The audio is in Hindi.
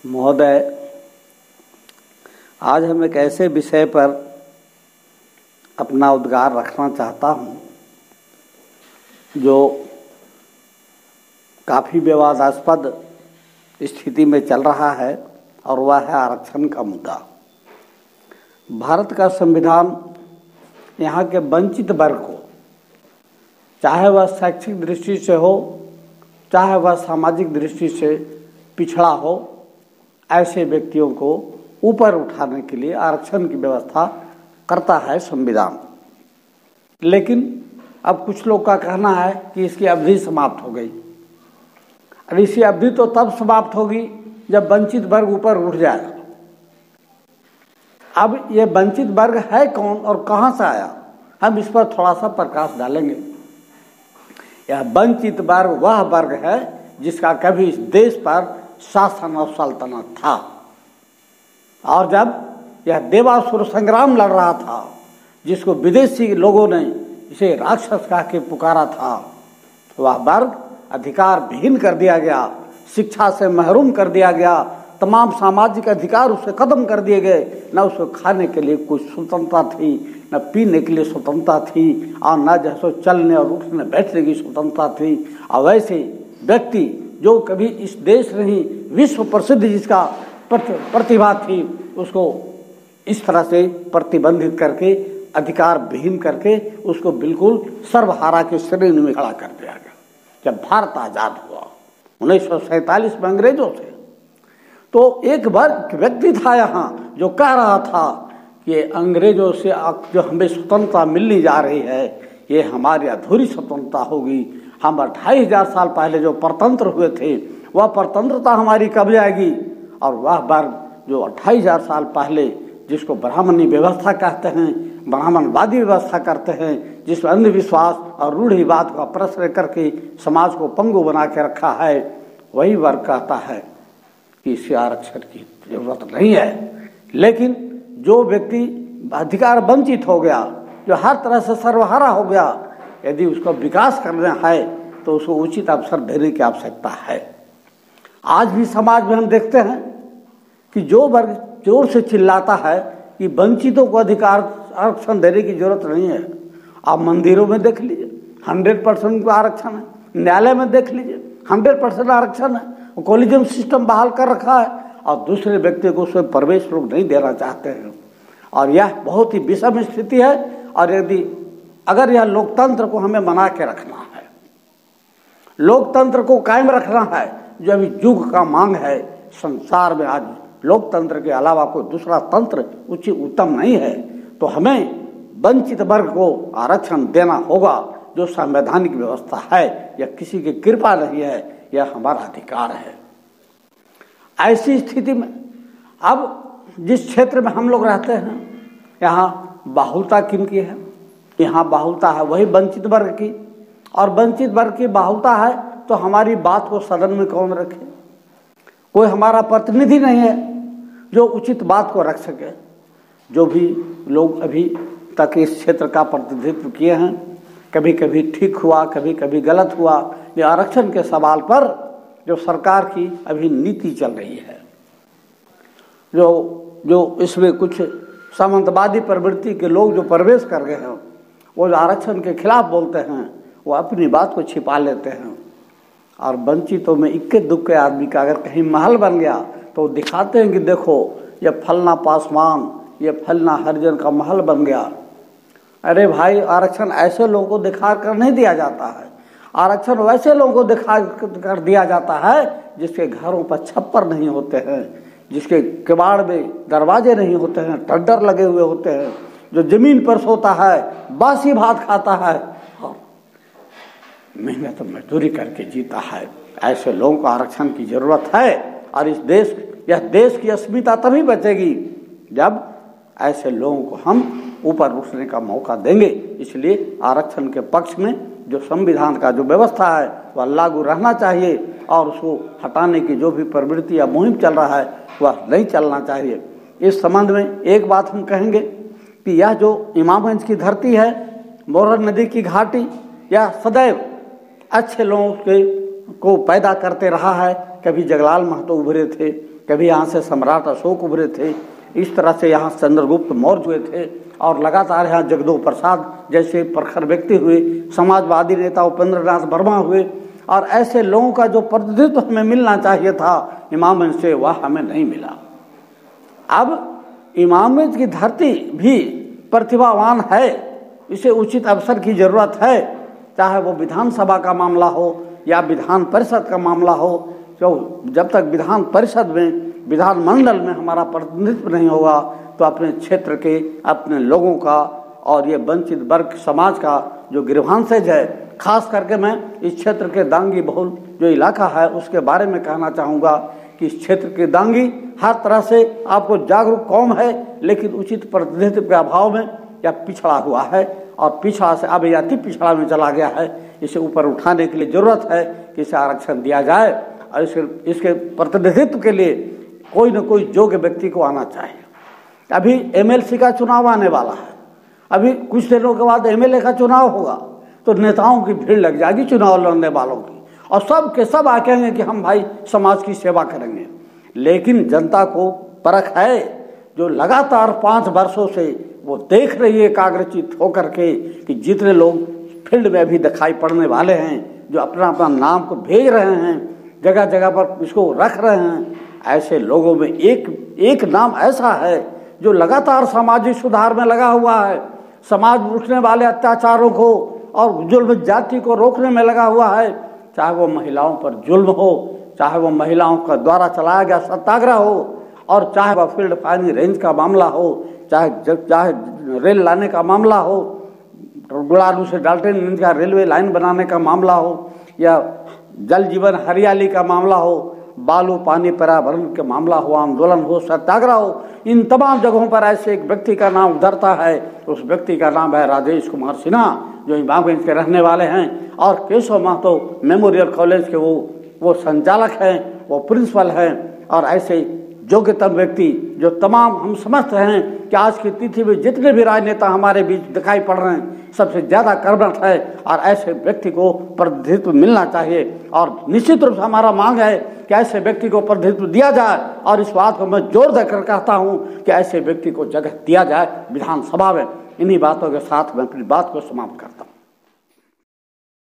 महोदय, आज हम एक ऐसे विषय पर अपना उद्गार रखना चाहता हूँ जो काफ़ी विवादास्पद स्थिति में चल रहा है, और वह है आरक्षण का मुद्दा। भारत का संविधान यहाँ के वंचित वर्ग को, चाहे वह शैक्षिक दृष्टि से हो, चाहे वह सामाजिक दृष्टि से पिछड़ा हो, ऐसे व्यक्तियों को ऊपर उठाने के लिए आरक्षण की व्यवस्था करता है संविधान। लेकिन अब कुछ लोग का कहना है कि इसकी अवधि समाप्त हो गई। और इसकी अवधि तो तब समाप्त होगी जब वंचित वर्ग ऊपर उठ जाएगा। अब ये वंचित वर्ग है कौन और कहाँ से आया, हम इस पर थोड़ा सा प्रकाश डालेंगे। यह वंचित वर्ग वह वर्ग है जिसका कभी इस देश पर शासन और सल्तनत था, और जब यह देवासुर संग्राम लड़ रहा था, जिसको विदेशी लोगों ने इसे राक्षस कह के पुकारा था, वह वर्ग अधिकार विहीन कर दिया गया, शिक्षा से महरूम कर दिया गया, तमाम सामाजिक अधिकार उससे खत्म कर दिए गए। न उसको खाने के लिए कुछ स्वतंत्रता थी, न पीने के लिए स्वतंत्रता थी, और न जैसे चलने और उठने बैठने की स्वतंत्रता थी। और वैसे व्यक्ति जो कभी इस देश नहीं विश्व प्रसिद्ध जिसका प्रतिभा थी, उसको इस तरह से प्रतिबंधित करके, अधिकार विहीन करके उसको बिल्कुल सर्वहारा के श्रेणी में खड़ा कर दिया गया। जब भारत आजाद हुआ 1947 में अंग्रेजों से, तो एक व्यक्ति था यहाँ जो कह रहा था कि अंग्रेजों से जो हमें स्वतंत्रता मिलने जा रही है, ये हमारी अधूरी स्वतंत्रता होगी। हम 25,000 साल पहले जो परतंत्र हुए थे, वह परतंत्रता हमारी कब जाएगी। और वह वर्ग जो 28,000 साल पहले, जिसको ब्राह्मणी व्यवस्था कहते हैं, ब्राह्मणवादी व्यवस्था करते हैं, जिसमें अंधविश्वास और रूढ़िवाद का प्रश्रय करके समाज को पंगु बना के रखा है, वही वर्ग कहता है कि इसे आरक्षण की जरूरत नहीं है। लेकिन जो व्यक्ति अधिकार वंचित हो गया, जो हर तरह से सर्वहारा हो गया, यदि उसको विकास करना है तो उसको उचित अवसर देने की आवश्यकता है। आज भी समाज में हम देखते हैं कि जो वर्ग जोर से चिल्लाता है कि वंचितों को अधिकार आरक्षण देने की जरूरत नहीं है, आप मंदिरों में देख लीजिए 100% का आरक्षण है, न्यायालय में देख लीजिए 100% आरक्षण है, कॉलेजियम सिस्टम बहाल कर रखा है, और दूसरे व्यक्ति को उसमें प्रवेश लोग नहीं देना चाहते हैं। और यह बहुत ही विषम स्थिति है। और अगर यह लोकतंत्र को हमें बना के रखना है, लोकतंत्र को कायम रखना है, जो अभी युग का मांग है, संसार में आज लोकतंत्र के अलावा कोई दूसरा तंत्र उचित उत्तम नहीं है, तो हमें वंचित वर्ग को आरक्षण देना होगा, जो संवैधानिक व्यवस्था है। यह किसी की कृपा नहीं है, यह हमारा अधिकार है। ऐसी स्थिति में अब जिस क्षेत्र में हम लोग रहते हैं, यहाँ बाहुलता किनकी है? यहाँ बाहुलता है वही वंचित वर्ग की, और वंचित वर्ग की बाहुलता है तो हमारी बात को सदन में कौन रखे? कोई हमारा प्रतिनिधि नहीं है जो उचित बात को रख सके। जो भी लोग अभी तक इस क्षेत्र का प्रतिनिधित्व किए हैं, कभी कभी ठीक हुआ, कभी कभी गलत हुआ। ये आरक्षण के सवाल पर जो सरकार की अभी नीति चल रही है, जो इसमें कुछ सामंतवादी प्रवृत्ति के लोग जो प्रवेश कर गए हैं, वो जो आरक्षण के खिलाफ बोलते हैं, वो अपनी बात को छिपा लेते हैं। और वंचितों में इक्के दुक्के आदमी का अगर कहीं महल बन गया तो दिखाते हैं कि देखो ये फलना पासवान, ये फलना हरिजन का महल बन गया। अरे भाई, आरक्षण ऐसे लोगों को दिखा कर नहीं दिया जाता है। आरक्षण वैसे लोगों को दिखा कर दिया जाता है जिसके घरों पर छप्पर नहीं होते हैं, जिसके किवाड़ में दरवाजे नहीं होते हैं, टड्डर लगे हुए होते हैं, जो जमीन पर सोता है, बासी भात खाता है और मेहनत मजदूरी करके जीता है। ऐसे लोगों को आरक्षण की जरूरत है। और यह देश की अस्मिता तभी बचेगी जब ऐसे लोगों को हम ऊपर उठने का मौका देंगे। इसलिए आरक्षण के पक्ष में जो संविधान का जो व्यवस्था है वह लागू रहना चाहिए, और उसको हटाने की जो भी प्रवृत्ति या मुहिम चल रहा है वह नहीं चलना चाहिए। इस संबंध में एक बात हम कहेंगे कि यह जो इमामगंज की धरती है, मोरन नदी की घाटी, यह सदैव अच्छे लोगों को पैदा करते रहा है। कभी जगलाल महतो उभरे थे, कभी यहाँ से सम्राट अशोक उभरे थे, इस तरह से यहाँ चंद्रगुप्त मौर्य हुए थे और लगातार यहाँ जगदेव प्रसाद जैसे प्रखर व्यक्ति हुए, समाजवादी नेता उपेंद्र नाथ वर्मा हुए और ऐसे लोगों का जो प्रतिनिधित्व हमें मिलना चाहिए था इमामगंज से, वह हमें नहीं मिला। अब इमामगंज की धरती भी प्रतिभावान है, इसे उचित अवसर की जरूरत है, चाहे वो विधानसभा का मामला हो या विधान परिषद का मामला हो। तो जब तक विधान परिषद में, विधानमंडल में हमारा प्रतिनिधित्व नहीं होगा तो अपने क्षेत्र के, अपने लोगों का और ये वंचित वर्ग समाज का जो गिरभांसज है, खास करके मैं इस क्षेत्र के दांगी बहुल जो इलाका है उसके बारे में कहना चाहूँगा कि इस क्षेत्र के दांगी हर तरह से आपको जागरूक कौम है, लेकिन उचित प्रतिनिधित्व के अभाव में या पिछड़ा हुआ है और पिछड़ा से अब अति पिछड़ा में चला गया है। इसे ऊपर उठाने के लिए जरूरत है कि इसे आरक्षण दिया जाए और इसके प्रतिनिधित्व के लिए कोई न कोई योग्य व्यक्ति को आना चाहिए। अभी एमएलसी का चुनाव आने वाला है, अभी कुछ दिनों के बाद एमएलए का चुनाव होगा, तो नेताओं की भीड़ लग जाएगी चुनाव लड़ने वालों की, और सब के सब आकेंगे कि हम भाई समाज की सेवा करेंगे। लेकिन जनता को परख है, जो लगातार 5 वर्षों से वो देख रही है एकाग्रचित होकर के कि जितने लोग फील्ड में अभी दिखाई पड़ने वाले हैं, जो अपना अपना नाम को भेज रहे हैं, जगह जगह पर इसको रख रहे हैं, ऐसे लोगों में एक नाम ऐसा है जो लगातार सामाजिक सुधार में लगा हुआ है, समाज में उठने वाले अत्याचारों को और जुल्म जाति को रोकने में लगा हुआ है। चाहे वो महिलाओं पर जुल्म हो, चाहे वो महिलाओं का द्वारा चलाया गया सत्याग्रह हो, और चाहे वह फील्ड फायरिंग रेंज का मामला हो, चाहे रेल लाने का मामला हो, गुड़ालू से डाल्टनगंज का रेलवे लाइन बनाने का मामला हो, या जल जीवन हरियाली का मामला हो, बालू पानी पर्यावरण के मामला हो, आंदोलन हो, सत्याग्रह हो, इन तमाम जगहों पर ऐसे एक व्यक्ति का नाम उधरता है। उस व्यक्ति का नाम है राजेश कुमार सिन्हा, जो इमामगंज के रहने वाले हैं और केशव महतो मेमोरियल कॉलेज के वो संचालक हैं, वो प्रिंसिपल हैं। और ऐसे योग्यतम व्यक्ति जो तमाम हम समझते हैं कि आज की तिथि में जितने भी राजनेता हमारे बीच दिखाई पड़ रहे हैं, सबसे ज़्यादा कर्मठ है और ऐसे व्यक्ति को प्रतिनिधित्व मिलना चाहिए। और निश्चित रूप से हमारा मांग है कि ऐसे व्यक्ति को प्रतिनिधित्व दिया जाए, और इस बात को मैं जोर देकर कहता हूँ कि ऐसे व्यक्ति को जगह दिया जाए विधानसभा में। इन्हीं बातों के साथ मैं अपनी बात को समाप्त करता हूँ।